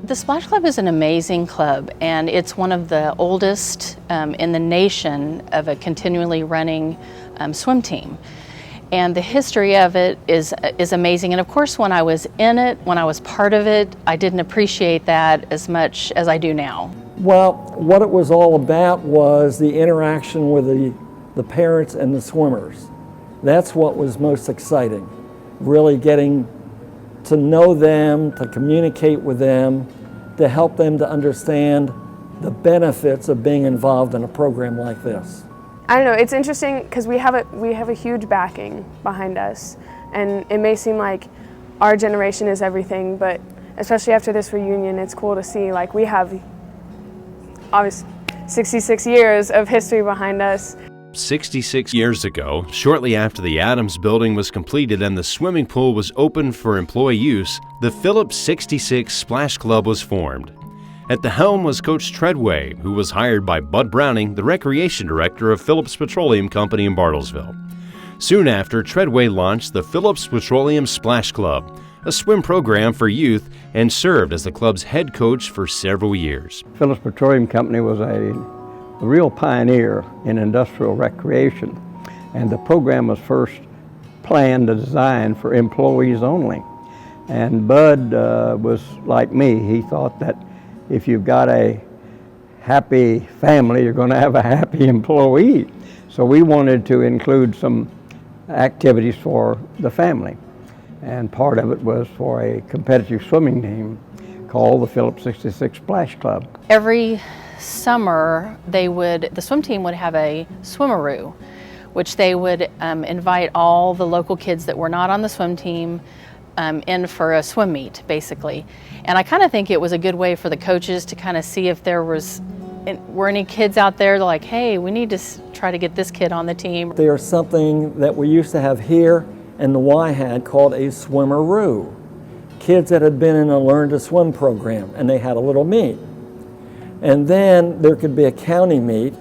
The Splash Club is an amazing club, and it's one of the oldest in the nation of a continually running swim team. And the history of it is amazing. And of course, when I was in it, when I was part of it, I didn't appreciate that as much as I do now. Well, what it was all about was the interaction with the parents and the swimmers. That's what was most exciting, really getting to know them, to communicate with them, to help them to understand the benefits of being involved in a program like this. I don't know, it's interesting because we have a huge backing behind us, and it may seem like our generation is everything, but especially after this reunion, it's cool to see like we have obviously 66 years of history behind us. 66 years ago, shortly after the Adams building was completed and the swimming pool was open for employee use, the Phillips 66 Splash Club was formed. At the helm was Coach Treadway, who was hired by Bud Browning, the recreation director of Phillips Petroleum Company in Bartlesville. Soon after, Treadway launched the Phillips Petroleum Splash Club, a swim program for youth, and served as the club's head coach for several years. Phillips Petroleum Company was a real pioneer in industrial recreation, and the program was first planned and designed for employees only. And Bud was like me. He thought that if you've got a happy family, you're going to have a happy employee. So we wanted to include some activities for the family, and part of it was for a competitive swimming team called the Phillips 66 Splash Club. Every summer, the swim team would have a swimmeroo, which they would invite all the local kids that were not on the swim team in for a swim meet, basically. And I kind of think it was a good way for the coaches to kind of see if there were any kids out there like, hey, we need to try to get this kid on the team. There's something that we used to have here and the Y had called a swimmeroo. Kids that had been in a Learn to Swim program, and they had a little meet. And then there could be a county meet,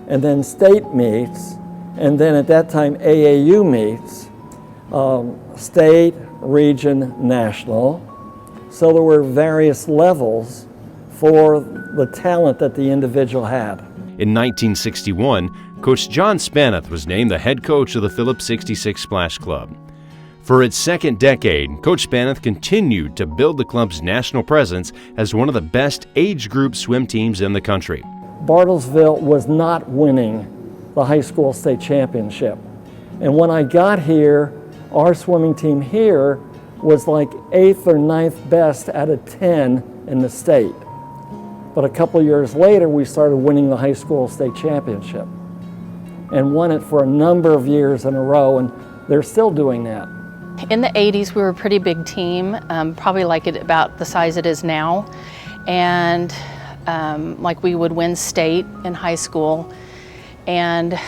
and then state meets, and then at that time AAU meets, state, region, national. So there were various levels for the talent that the individual had. In 1961, Coach John Spaneth was named the head coach of the Phillips 66 Splash Club. For its second decade, Coach Spaneth continued to build the club's national presence as one of the best age group swim teams in the country. Bartlesville was not winning the high school state championship. And when I got here, our swimming team here was like 8th or 9th best out of 10 in the state. But a couple of years later, we started winning the high school state championship and won it for a number of years in a row, and they're still doing that. In the 80s, we were a pretty big team, probably like about the size it is now. And like we would win state in high school. And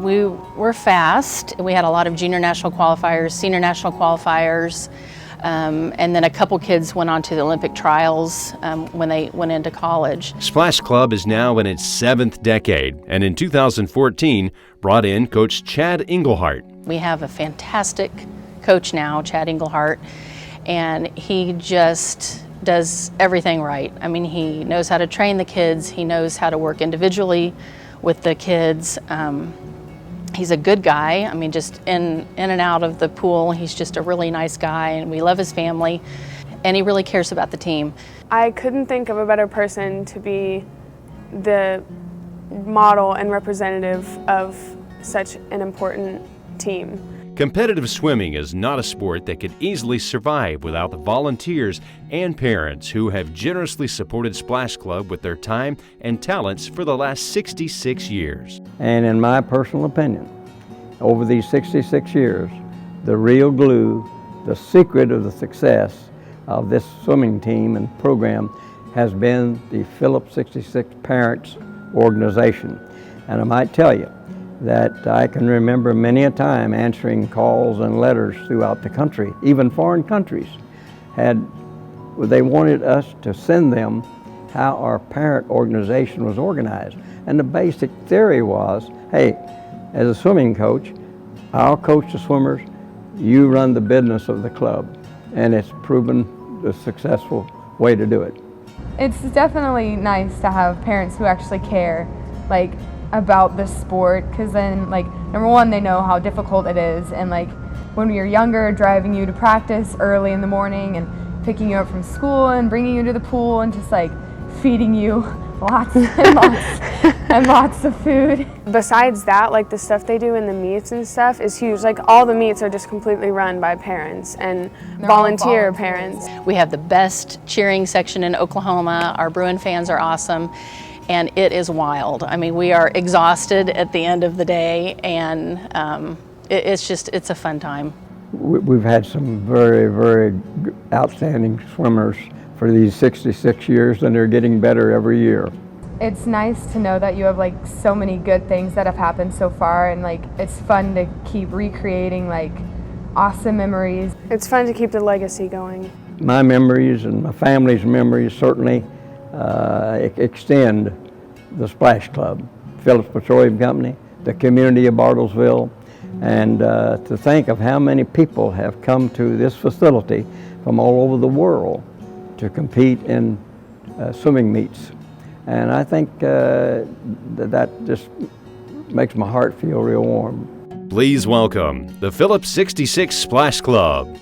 we were fast. We had a lot of junior national qualifiers, senior national qualifiers, and then a couple kids went on to the Olympic trials when they went into college. Splash Club is now in its 7th decade, and in 2014 brought in Coach Chad Englehart. We have a fantastic coach now, Chad Englehart, and he just does everything right. I mean, he knows how to train the kids, he knows how to work individually with the kids. He's a good guy. I mean, just in and out of the pool, he's just a really nice guy, and we love his family, and he really cares about the team. I couldn't think of a better person to be the model and representative of such an important team. Competitive swimming is not a sport that could easily survive without the volunteers and parents who have generously supported Splash Club with their time and talents for the last 66 years. And in my personal opinion, over these 66 years, the real glue, the secret of the success of this swimming team and program has been the Phillips 66 Parents Organization. And I might tell you that I can remember many a time answering calls and letters throughout the country, even foreign countries. They wanted us to send them how our parent organization was organized. And the basic theory was, hey, as a swimming coach, I'll coach the swimmers, you run the business of the club. And it's proven successful way to do it. It's definitely nice to have parents who actually care, like, about the sport, because then, like, number one, they know how difficult it is, and like when you're younger, driving you to practice early in the morning and picking you up from school and bringing you to the pool and just like feeding you lots and lots and lots of food. Besides that, like the stuff they do in the meets and stuff is huge. Like all the meets are just completely run by parents and volunteer parents. We have the best cheering section in Oklahoma. Our Bruin fans are awesome, and it is wild. I mean, we are exhausted at the end of the day, and it's a fun time. We've had some very, very outstanding swimmers for these 66 years, and they're getting better every year. It's nice to know that you have like so many good things that have happened so far, and like it's fun to keep recreating like awesome memories. It's fun to keep the legacy going. My memories and my family's memories certainly extend the Splash Club, Phillips Petroleum Company, the community of Bartlesville, and to think of how many people have come to this facility from all over the world to compete in swimming meets. And I think that just makes my heart feel real warm. Please welcome the Phillips 66 Splash Club.